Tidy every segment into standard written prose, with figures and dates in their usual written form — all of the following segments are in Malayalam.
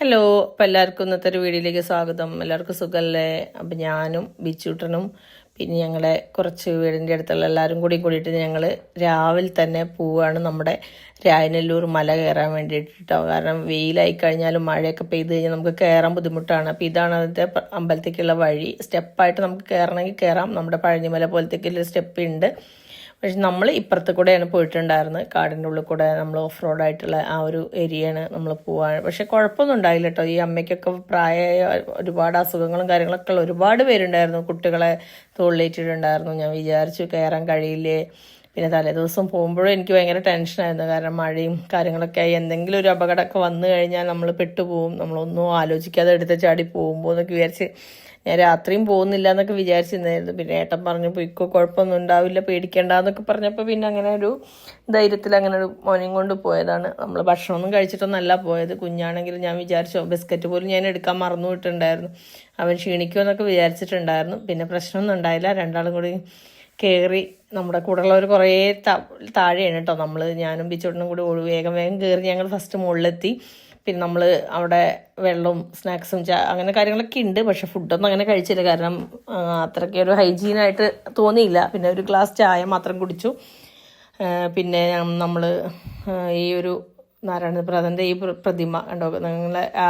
ഹലോ, അപ്പം എല്ലാവർക്കും ഇന്നത്തെ ഒരു വീഡിയോയിലേക്ക് സ്വാഗതം. എല്ലാവർക്കും സുഖമല്ലേ? അപ്പം ഞാനും ബിച്ചൂട്ടനും പിന്നെ ഞങ്ങളെ കുറച്ച് വീടിൻ്റെ അടുത്തുള്ള എല്ലാവരും കൂടിയിട്ട് ഞങ്ങൾ രാവിലെ തന്നെ പോവുകയാണ് നമ്മുടെ രായനല്ലൂർ മല കയറാൻ വേണ്ടിയിട്ടോ. കാരണം വെയിലായി കഴിഞ്ഞാലും മഴയൊക്കെ പെയ്ത് കഴിഞ്ഞാൽ നമുക്ക് കയറാൻ ബുദ്ധിമുട്ടാണ്. അപ്പോൾ ഇതാണ് അതിൻ്റെ അമ്പലത്തേക്കുള്ള വഴി. സ്റ്റെപ്പായിട്ട് നമുക്ക് കയറണമെങ്കിൽ കയറാം. നമ്മുടെ പഴനിമല പോലത്തേക്കുള്ള സ്റ്റെപ്പ് ഉണ്ട്. പക്ഷെ നമ്മൾ ഇപ്പുറത്ത് കൂടെയാണ് പോയിട്ടുണ്ടായിരുന്നത്. കാടിൻ്റെ ഉള്ളിൽ കൂടെ നമ്മൾ ഓഫ് റോഡായിട്ടുള്ള ആ ഒരു ഏരിയയാണ് നമ്മൾ പോവാൻ. പക്ഷെ കുഴപ്പമൊന്നും ഉണ്ടായില്ല കേട്ടോ. ഈ അമ്മയ്ക്കൊക്കെ പ്രായമായ ഒരുപാട് അസുഖങ്ങളും കാര്യങ്ങളൊക്കെ ഉള്ള ഒരുപാട് പേരുണ്ടായിരുന്നു. കുട്ടികളെ തോളിലേറ്റിട്ടുണ്ടായിരുന്നു. ഞാൻ വിചാരിച്ചു കയറാൻ കഴിയില്ലേ. പിന്നെ തലേദിവസം പോകുമ്പോഴും എനിക്ക് ഭയങ്കര ടെൻഷനായിരുന്നു. കാരണം മഴയും കാര്യങ്ങളൊക്കെ ആയി എന്തെങ്കിലും ഒരു അപകടമൊക്കെ വന്നു കഴിഞ്ഞാൽ നമ്മൾ പെട്ടുപോകും. നമ്മളൊന്നും ആലോചിക്കാതെ എടുത്ത് ചാടി പോകുമ്പോൾ എന്നൊക്കെ വിചാരിച്ച് ഞാൻ രാത്രിയും പോകുന്നില്ല എന്നൊക്കെ വിചാരിച്ചിരുന്നായിരുന്നു. പിന്നെ ഏട്ടൻ പറഞ്ഞു പോയിക്കോ, കുഴപ്പമൊന്നും ഉണ്ടാവില്ല, പേടിക്കേണ്ടെന്നൊക്കെ പറഞ്ഞപ്പോൾ പിന്നെ അങ്ങനെ ഒരു ധൈര്യത്തിൽ അങ്ങനെ ഒരു മോനെയും കൊണ്ട് പോയതാണ്. നമ്മൾ ഭക്ഷണമൊന്നും കഴിച്ചിട്ടൊന്നല്ല പോയത്. കുഞ്ഞാണെങ്കിലും ഞാൻ വിചാരിച്ചു ബിസ്ക്കറ്റ് പോലും ഞാൻ എടുക്കാൻ മറന്നു വിട്ടിട്ടുണ്ടായിരുന്നു. അവൻ ക്ഷീണിക്കുമെന്നൊക്കെ വിചാരിച്ചിട്ടുണ്ടായിരുന്നു. പിന്നെ പ്രശ്നമൊന്നും ഉണ്ടായില്ല. രണ്ടാളും കൂടി കയറി. നമ്മുടെ കൂടെയുള്ളവർ കുറേ താഴെയാണ് കേട്ടോ. ഞാനും ബിച്ചോട്ടനും കൂടി വേഗം കയറി ഞങ്ങൾ ഫസ്റ്റ് മുകളിലെത്തി. പിന്നെ നമ്മൾ അവിടെ വെള്ളവും സ്നാക്സും അങ്ങനെ കാര്യങ്ങളൊക്കെ ഉണ്ട്. പക്ഷെ ഫുഡൊന്നും അങ്ങനെ കഴിച്ചില്ല. കാരണം അത്രയ്ക്ക് ഒരു ഹൈജീനായിട്ട് തോന്നിയില്ല. പിന്നെ ഒരു ഗ്ലാസ് ചായ മാത്രം കുടിച്ചു. പിന്നെ നമ്മൾ ഈ ഒരു നാരായണപ്രദൻ്റെ ഈ പ്രതിമ കണ്ടോ, നിങ്ങളെ ആ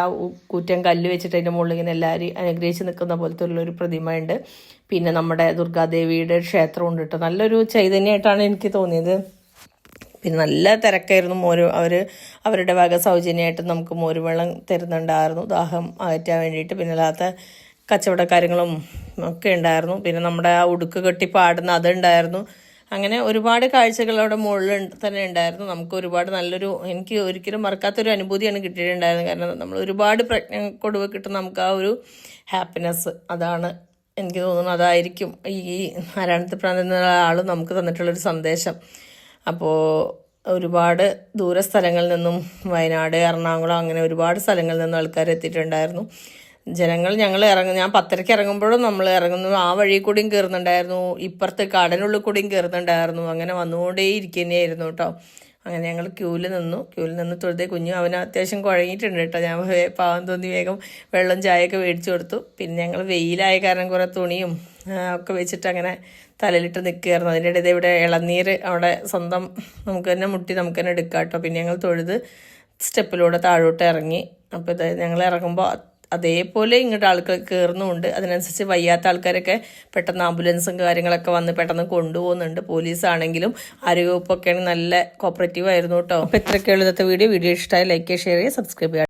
കൂറ്റൻ കല്ല് വെച്ചിട്ട് അതിൻ്റെ മുകളിൽ ഇങ്ങനെ എല്ലാവരും അനുഗ്രഹിച്ച് നിൽക്കുന്ന പോലത്തെ ഉള്ളൊരു പ്രതിമ ഉണ്ട്. പിന്നെ നമ്മുടെ ദുർഗാദേവിയുടെ ക്ഷേത്രം ഉണ്ട് കേട്ടോ. നല്ലൊരു ചൈതന്യമായിട്ടാണ് എനിക്ക് തോന്നിയത്. പിന്നെ നല്ല തിരക്കായിരുന്നു. അവരുടെ വക സൗജന്യമായിട്ട് നമുക്ക് മോരുവെള്ളം തരുന്നുണ്ടായിരുന്നു ദാഹം അകറ്റാൻ വേണ്ടിയിട്ട്. പിന്നെ അല്ലാത്ത കച്ചവടക്കാര്യങ്ങളും ഒക്കെ ഉണ്ടായിരുന്നു. പിന്നെ നമ്മുടെ ആ ഉടുക്ക് കെട്ടി പാടുന്ന അതുണ്ടായിരുന്നു. അങ്ങനെ ഒരുപാട് കാഴ്ചകൾ അവിടെ മുകളിൽ തന്നെ ഉണ്ടായിരുന്നു. നമുക്ക് ഒരുപാട് എനിക്ക് ഒരിക്കലും മറക്കാത്തൊരു അനുഭൂതിയാണ് കിട്ടിയിട്ടുണ്ടായിരുന്നത്. കാരണം നമ്മൾ ഒരുപാട് പ്രജ്ഞക്കൊടുവ് കിട്ടും നമുക്ക് ആ ഒരു ഹാപ്പിനെസ്. അതാണ് എനിക്ക് തോന്നുന്നു, അതായിരിക്കും ഈ നാരായണത്ത് പ്രാന്ത് എന്ന ആൾ നമുക്ക് തന്നിട്ടുള്ളൊരു സന്ദേശം. അപ്പോൾ ഒരുപാട് ദൂര സ്ഥലങ്ങളിൽ നിന്നും വയനാട്, എറണാകുളം അങ്ങനെ ഒരുപാട് സ്ഥലങ്ങളിൽ നിന്നും ആൾക്കാർ എത്തിയിട്ടുണ്ടായിരുന്നു. ഞാൻ 10:30 ഇറങ്ങുമ്പോഴും നമ്മൾ ഇറങ്ങുന്നു ആ വഴി കൂടിയും കയറുന്നുണ്ടായിരുന്നു. ഇപ്പുറത്ത് കടനുള്ളിൽ കൂടിയും കയറുന്നുണ്ടായിരുന്നു. അങ്ങനെ വന്നുകൊണ്ടേ ഇരിക്കുന്നതായിരുന്നു കേട്ടോ. അങ്ങനെ ഞങ്ങൾ ക്യൂവിൽ നിന്ന് തൊഴുതേ കുഞ്ഞു അവന് അത്യാവശ്യം കുഴങ്ങിയിട്ടുണ്ട് കേട്ടോ. ഞാൻ പാവം തോന്നി വേഗം വെള്ളം ചായയൊക്കെ മേടിച്ചു കൊടുത്തു. പിന്നെ ഞങ്ങൾ വെയിലായ കാരണം കുറേ തുണിയും ഒക്കെ വെച്ചിട്ട് അങ്ങനെ തലയിലിട്ട് നിൽക്കുകയായിരുന്നു. അതിൻ്റെ ഇടയിൽ ഇവിടെ ഇളനീര് അവിടെ സ്വന്തം നമുക്ക് തന്നെ മുട്ടി നമുക്ക് തന്നെ എടുക്കാം കേട്ടോ. പിന്നെ ഞങ്ങൾ തൊഴുത് സ്റ്റെപ്പിലൂടെ താഴോട്ട് ഇറങ്ങി. അപ്പോൾ ഞങ്ങൾ ഇറങ്ങുമ്പോൾ അതേപോലെ ഇങ്ങോട്ട് ആൾക്കാർ കയറുന്നുമുണ്ട്. അതിനനുസരിച്ച് വയ്യാത്ത ആൾക്കാരൊക്കെ പെട്ടെന്ന് ആംബുലൻസും കാര്യങ്ങളൊക്കെ വന്ന് പെട്ടെന്ന് കൊണ്ടുപോകുന്നുണ്ട്. പോലീസാണെങ്കിലും ആരോഗ്യവകുപ്പൊക്കെയാണെങ്കിൽ നല്ല കോപ്പറേറ്റീവ് ആയിരുന്നു കേട്ടോ. അപ്പോൾ ഇത്രയൊക്കെയുള്ള ഇന്നത്തെ വീഡിയോ ഇഷ്ടമായി ലൈക്ക് ചെയ്യുക, ഷെയർ ചെയ്യുക, സബ്സ്ക്രൈബ് ചെയ്യുക.